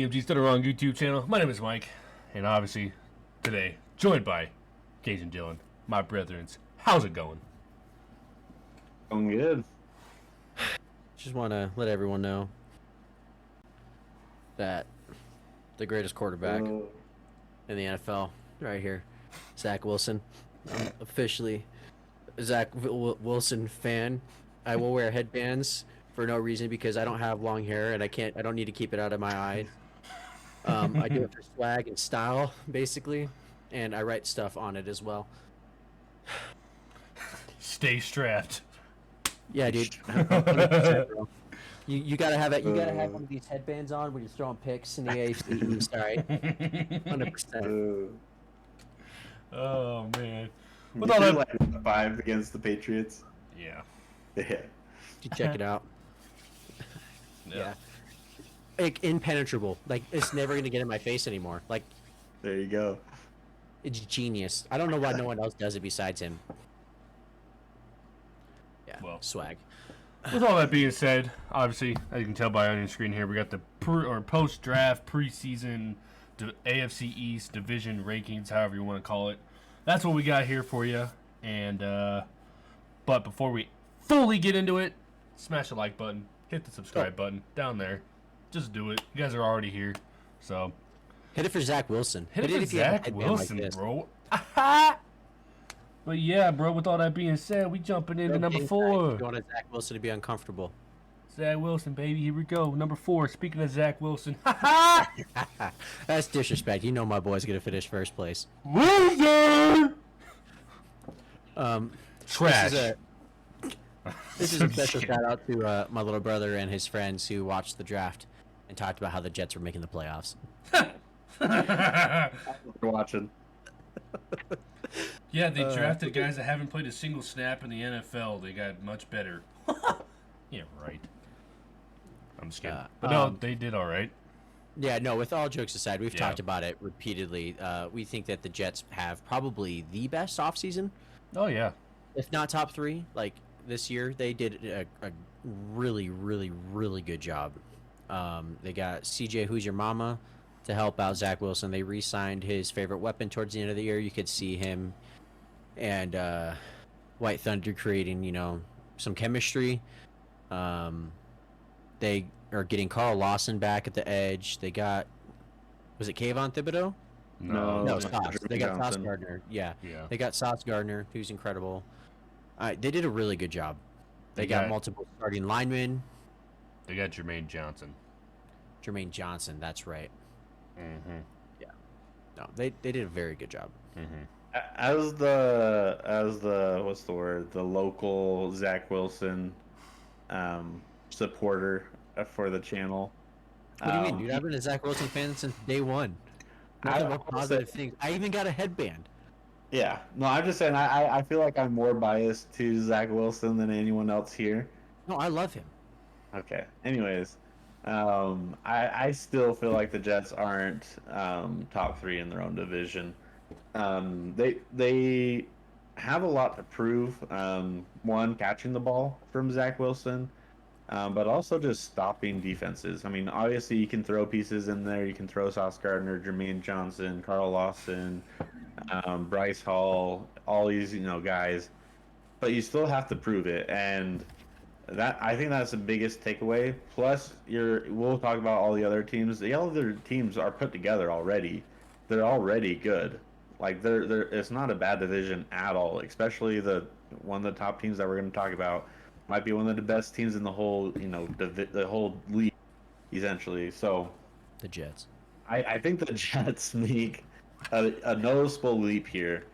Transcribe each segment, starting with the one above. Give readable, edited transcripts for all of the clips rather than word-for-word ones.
TMG's Stood Wrong YouTube channel. My name is Mike, and obviously today joined by Cage and Dylan, my brethrens. How's it going? Going good. Just want to let everyone know that the greatest quarterback in the NFL, right here, Zach Wilson. I'm officially a Wilson fan. I will wear headbands for no reason because I don't have long hair and I don't need to keep it out of my eyes. I do it for swag and style, basically, and I write stuff on it as well. Stay strapped. Yeah, dude. 100%, bro. You gotta have it. You gotta have one of these headbands on when you're throwing picks in the AFC East. All right, 100%. Oh man. With all that, like 5 against the Patriots. Yeah. Yeah. You check it out. Yeah. Like, impenetrable. Like, it's never gonna get in my face anymore. Like, there you go. It's genius. I don't know why no one else does it besides him. Yeah. Well, swag. With all that being said, obviously, as you can tell by on your screen here, we got the post-draft, preseason, AFC East division rankings, however you want to call it. That's what we got here for you. And but before we fully get into it, smash the like button, hit the subscribe button down there. Just do it. You guys are already here, so hit it for Zach Wilson. Hit it for Zach Wilson, like bro. But yeah, bro, with all that being said, we jumping into number 4. You want Zach Wilson to be uncomfortable. Zach Wilson, baby, here we go. Number 4, speaking of Zach Wilson. That's disrespect. You know my boy's going to finish first place. Loser! Trash. This is a special shout out to my little brother and his friends who watched the draft and talked about how the Jets were making the playoffs. We're watching. Yeah, they drafted guys that haven't played a single snap in the NFL. They got much better. Yeah, right. I'm just kidding. But no, they did all right. Yeah, no, with all jokes aside, we've talked about it repeatedly. We think that the Jets have probably the best offseason. Oh, yeah. If not top 3. Like, this year, they did a really, really, really good job. They got CJ Who's Your Mama to help out Zach Wilson. They re-signed his favorite weapon towards the end of the year. You could see him and White Thunder creating, some chemistry. They are getting Carl Lawson back at the edge. They got, was it Kayvon Thibodeau? No, Sauce. They got Sauce Gardner. Yeah. They got Sauce Gardner, who's incredible. They did a really good job. They got multiple starting linemen. They got Jermaine Johnson. That's right. Mm-hmm. Yeah. No, they did a very good job. Mm-hmm. As the what's the word? The local Zach Wilson supporter for the channel. What do you mean, dude? I've been a Zach Wilson fan since day one. Nothing but positive things. I even got a headband. Yeah. No, I'm just saying I feel like I'm more biased to Zach Wilson than anyone else here. No, I love him. Okay. Anyways, I still feel like the Jets aren't top 3 in their own division. They have a lot to prove. One, catching the ball from Zach Wilson, but also just stopping defenses. I mean, obviously you can throw pieces in there. You can throw Sauce Gardner, Jermaine Johnson, Carl Lawson, Bryce Hall, all these guys, but you still have to prove it. And I think that's the biggest takeaway. Plus, we'll talk about all the other teams. The other teams are put together already. They're already good. Like it's not a bad division at all. Especially one of the top teams that we're going to talk about might be one of the best teams in the whole the whole league, essentially. So, the Jets. I think the Jets make a noticeable leap here,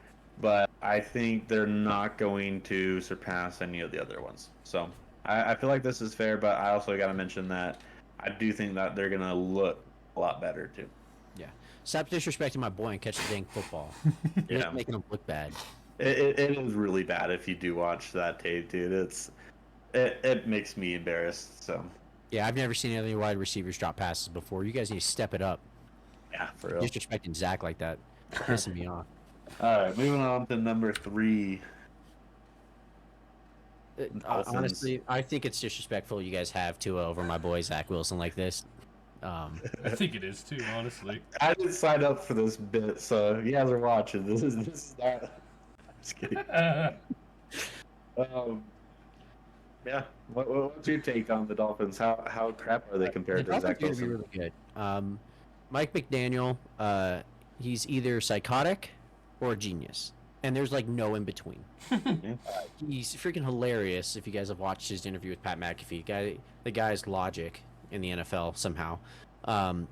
but I think they're not going to surpass any of the other ones. So I feel like this is fair, but I also got to mention that I do think that they're going to look a lot better too. Yeah. Stop disrespecting my boy and catch the dang football. Yeah. Making him look bad. It is really bad if you do watch that tape, dude. It makes me embarrassed. So. Yeah, I've never seen any wide receivers drop passes before. You guys need to step it up. Yeah, for real. Disrespecting Zach like that, pissing me off. All right, moving on to number 3. Honestly, I think it's disrespectful you guys have Tua over my boy Zach Wilson like this. I think it is too, honestly. I didn't sign up for this bit, so you guys are watching. This is not. I'm just kidding. Um, yeah. What's your take on the Dolphins? How crap are they The compared to Dolphins Zach are going to be Wilson? really good. Mike McDaniel, he's either psychotic or a genius, and there's like no in between. Yeah. He's freaking hilarious. If you guys have watched his interview with Pat McAfee, the guy's logic in the NFL somehow. Um,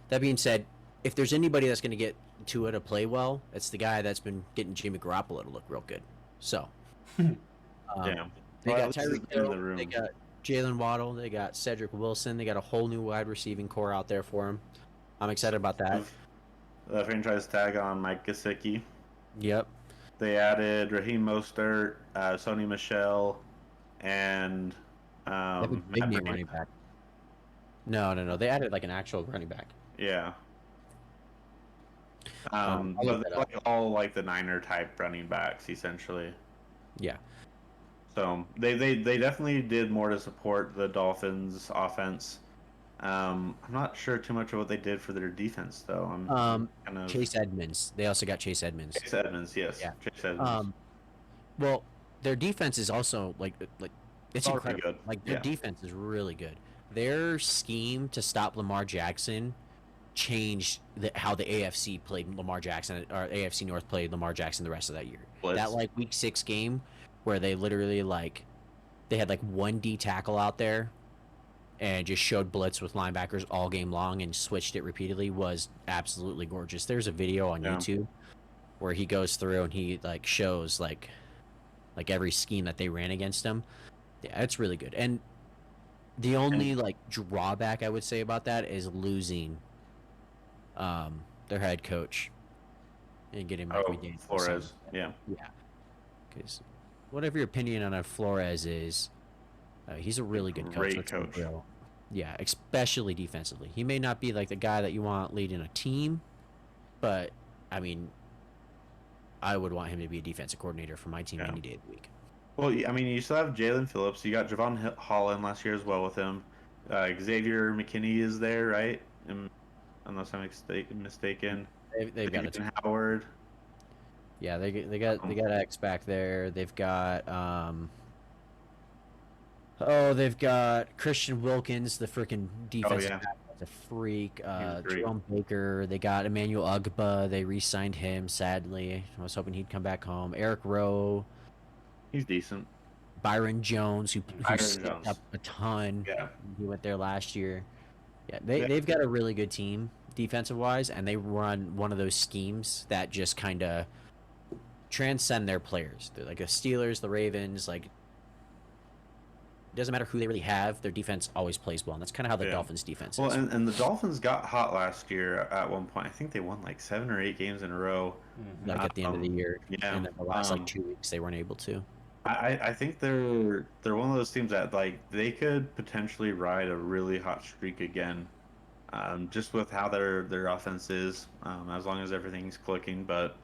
that being said, if there's anybody that's going to get Tua to play well, it's the guy that's been getting Jimmy Garoppolo to look real good. So, Yeah. they Well, got at least he's Tyreek in the Hill, room. they got Jalen Waddle, they got Cedric Wilson, they got a whole new wide receiving core out there for him. I'm excited about that. The franchise tag on Mike Gesicki. Yep. They added Raheem Mostert, Sony Michelle, and They have a Matt big name Breida. running back. No. They added like an actual running back. Yeah. I'll But look they're that up. like all like the Niner type running backs essentially. Yeah. So they definitely did more to support the Dolphins offense. I'm not sure too much of what they did for their defense though. I'm kind of Chase Edmonds. They also got Chase Edmonds. Chase Edmonds, yes. Yeah. Chase Edmonds. Well, their defense is also like it's It's already incredible. good. Like their Yeah. defense is really good. Their scheme to stop Lamar Jackson changed how the AFC played Lamar Jackson, or AFC North played Lamar Jackson the rest of that year. Blitz. That like week 6 game where they literally they had like one D tackle out there and just showed blitz with linebackers all game long and switched it repeatedly was absolutely gorgeous. There's a video on Yeah. YouTube where he goes through and he shows like every scheme that they ran against him. Yeah, it's really good. And the only drawback I would say about that is losing their head coach and getting McDaniel. Flores. Yeah. Yeah. Because whatever your opinion on Flores is, he's a really good coach. Great Let's be coach. real. Yeah, especially defensively. He may not be like the guy that you want leading a team, but I mean, I would want him to be a defensive coordinator for my team any day of the week. Well, I mean, you still have Jalen Phillips. You got Javon Holland last year as well with him. Xavier McKinney is there, right? Unless I'm mistaken. They've got Ethan Howard. Yeah, they got X back there. They've got they've got Christian Wilkins, the freaking defensive back, that's a freak. Jerome Baker. They got Emmanuel Ugba. They re-signed him. Sadly, I was hoping he'd come back home. Eric Rowe. He's decent. Byron Jones, who stepped up a ton. Yeah. He went there last year. Yeah, they've got a really good team defensive wise, and they run one of those schemes that just kind of transcend their players. They're like the Steelers, the Ravens, like it doesn't matter who they really have, their defense always plays well, and that's kind of how the Dolphins defense is. Well, and the Dolphins got hot last year at one point. I think they won like 7 or 8 games in a row. Like at the end of the year. Yeah. And then the last 2 weeks they weren't able to. I think they're one of those teams that like they could potentially ride a really hot streak again, just with how their offense is, as long as everything's clicking. But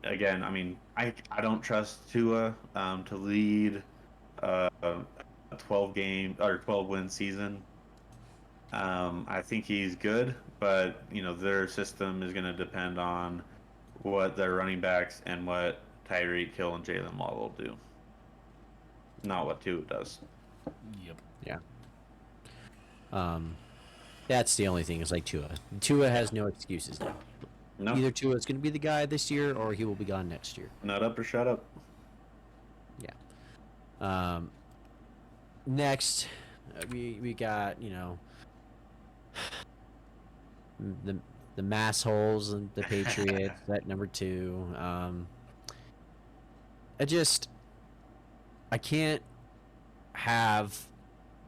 again, I mean, I don't trust Tua to lead a 12-game or 12-win season. I think he's good, but their system is going to depend on what their running backs and what Tyreek Hill and Jalen Waddle do. Not what Tua does. Yep. Yeah. That's the only thing is like Tua. Tua has no excuses now. No, Either Tua is going to be the guy this year or he will be gone next year. nut up or shut up. Yeah. Next, we got the mass holes and the Patriots at number 2. I can't have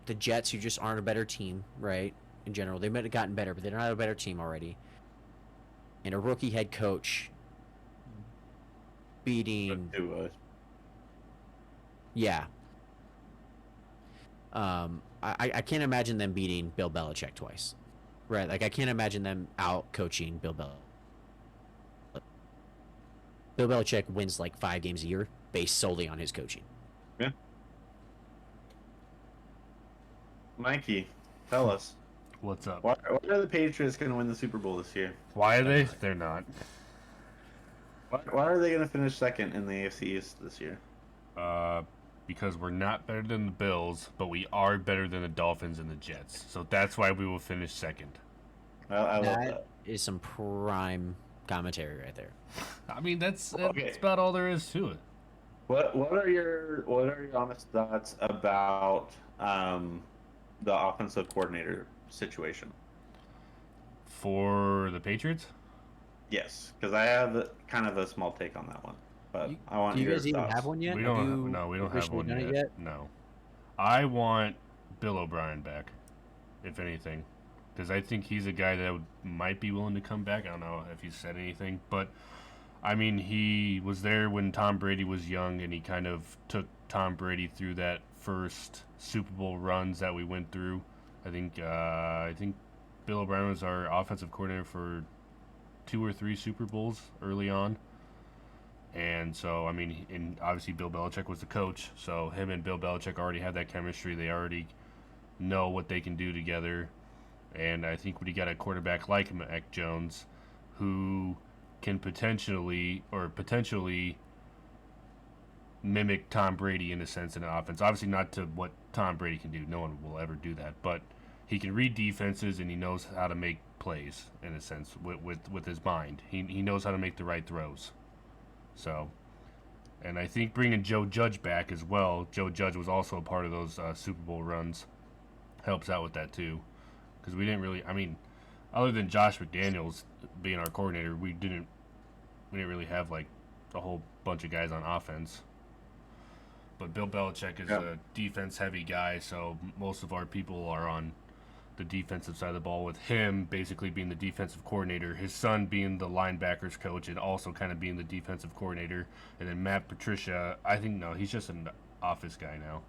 the Jets, who just aren't a better team, right? In general, they might have gotten better, but they're not a better team already. And a rookie head coach beating, Tua. yeah. I can't imagine them beating Bill Belichick twice, right? Like I can't imagine them out coaching Bill Belichick. Bill Belichick wins like 5 games a year based solely on his coaching. Yeah. Mikey, tell us. What's up? Why are the Patriots going to win the Super Bowl this year? Why are they? They're not. Why are they going to finish second in the AFC East this year? Because we're not better than the Bills, but we are better than the Dolphins and the Jets. So that's why we will finish second. I love That that. is some prime commentary right there. I mean, that's Okay. about all there is to it. What are your honest thoughts about the offensive coordinator situation? For the Patriots? Yes, because I have kind of a small take on that one, but I want Do you your guys even thoughts. have one yet? We Have don't. you No, we don't have officially one done yet. it yet? No. I want Bill O'Brien back, if anything, because I think he's a guy that might be willing to come back. I don't know if he's said anything, but I mean, he was there when Tom Brady was young, and he kind of took Tom Brady through that first Super Bowl runs that we went through. I think Bill O'Brien was our offensive coordinator for 2 or 3 Super Bowls early on. And so, I mean, and obviously Bill Belichick was the coach, so him and Bill Belichick already have that chemistry. They already know what they can do together. And I think when you got a quarterback like Mac Jones, who can potentially mimic Tom Brady in a sense in an offense. Obviously not to what Tom Brady can do. No one will ever do that. But he can read defenses and he knows how to make plays in a sense with his mind. He knows how to make the right throws. So, and I think bringing Joe Judge back as well. Joe Judge was also a part of those Super Bowl runs. Helps out with that too. Because we didn't really, I mean, other than Josh McDaniels being our coordinator, we didn't really have like a whole bunch of guys on offense. But Bill Belichick is a defense-heavy guy, so most of our people are on the defensive side of the ball, with him basically being the defensive coordinator, his son being the linebackers coach and also kind of being the defensive coordinator, and then Matt Patricia, I think, no, he's just an office guy now.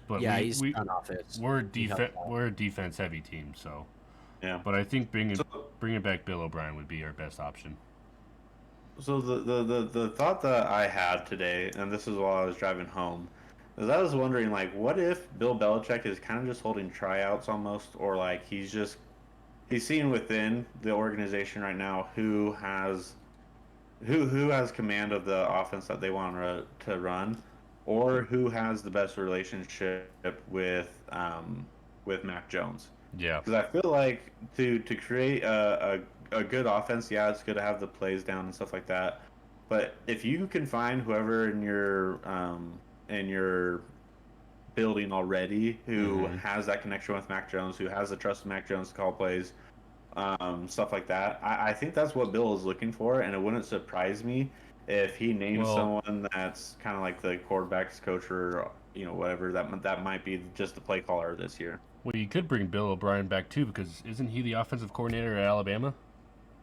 But Yeah, he's on offense. we're a defense-heavy team, so. Yeah. But I think bringing back Bill O'Brien would be our best option. So the thought that I had today, and this is while I was driving home, is I was wondering, like, what if Bill Belichick is kind of just holding tryouts almost, or like he's seeing within the organization right now who has command of the offense that they want to run, or who has the best relationship with Mac Jones. Yeah. Because I feel like to create a good offense, yeah, it's good to have the plays down and stuff like that. But if you can find whoever in your building already who has that connection with Mac Jones, who has the trust of Mac Jones to call plays, stuff like that, I think that's what Bill is looking for, and it wouldn't surprise me if he names someone that's kind of like the quarterback's coach or whatever that might be just the play caller this year. Well, you could bring Bill O'Brien back too, because isn't he the offensive coordinator at Alabama?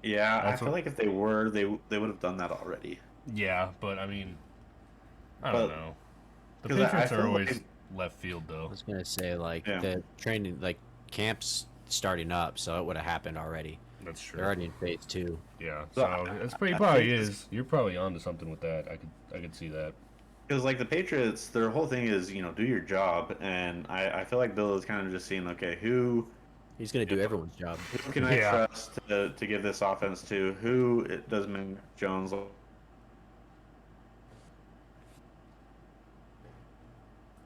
Yeah, I feel like if they were, they would have done that already. Yeah, but I mean, I don't know. The 'cause Patriots I are feel always like- left field, I though. was gonna say the training, camp's starting up, so it would have happened already. That's true. They're already in phase 2. Yeah, So so that's pretty probably is. You're probably onto something with that. I could see that. Because like the Patriots, their whole thing is do your job, and I feel like Bill is kind of just seeing, okay, who He's gonna do everyone's job. can I Yeah. trust to give this offense to? Who does Mac Jones?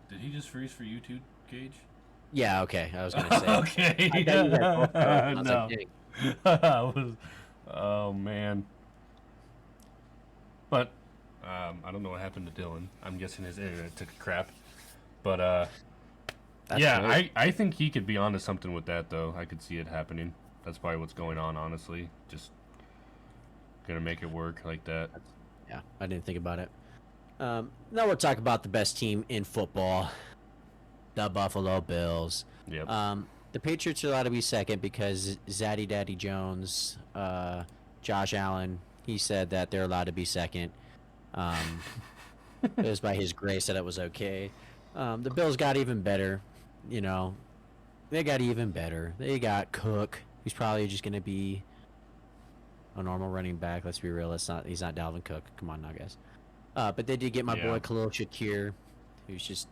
Did he just freeze for you too, Gage? Yeah, okay. I was gonna say. Okay. I thought you guys both froze, and I was No. like, dang. Oh man. But I don't know what happened to Dylan. I'm guessing his internet took a crap. But That's yeah, great. I think he could be onto something with that though. I could see it happening. That's probably what's going on, honestly. Just gonna make it work like that. Yeah, I didn't think about it. Now we'll talk about the best team in football, the Buffalo Bills. Yep. The Patriots are allowed to be second because Zaddy Daddy Jones, Josh Allen, he said that they're allowed to be second. It was by his grace that it was okay. The Bills got even better. They got even better. They got Cook. He's probably just going to be a normal running back. Let's be real. He's not Dalvin Cook. Come on now, guys. But they did get my boy Khalil Shakir, who's just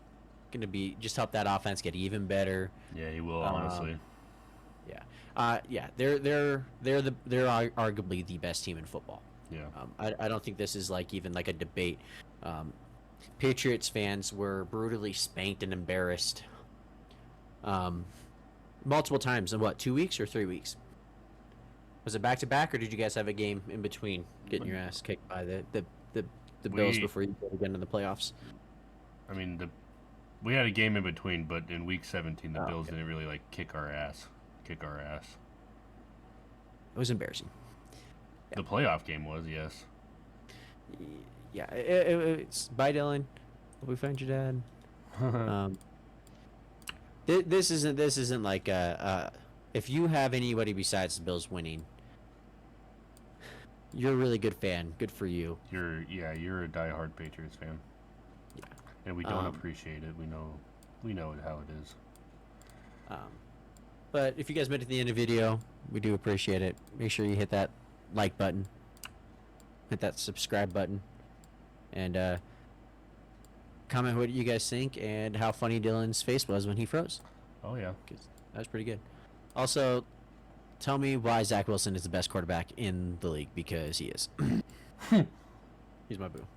Gonna be just help that offense get even better. Yeah, he will, honestly. Yeah. They're arguably the best team in football. Yeah. I don't think this is like even like a debate. Patriots fans were brutally spanked and embarrassed multiple times in what, 2 weeks or 3 weeks? Was it back to back, or did you guys have a game in between getting your ass kicked by the Bills before you go again in the playoffs? I mean, we had a game in between, but in week 17, the Bills okay. didn't really like kick our ass. It was embarrassing. The playoff game was, yes. Yeah, it's bye, Dylan. Hope we find your dad. This isn't like if you have anybody besides the Bills winning, you're a really good fan. Good for you. You're a diehard Patriots fan. Yeah. And we don't appreciate it. We know it how it is. But if you guys made it to the end of the video, we do appreciate it. Make sure you hit that like button, hit that subscribe button, and comment what you guys think and how funny Dylan's face was when he froze. Oh yeah, 'Cause that was pretty good. Also, tell me why Zach Wilson is the best quarterback in the league, because he is. He's my boo.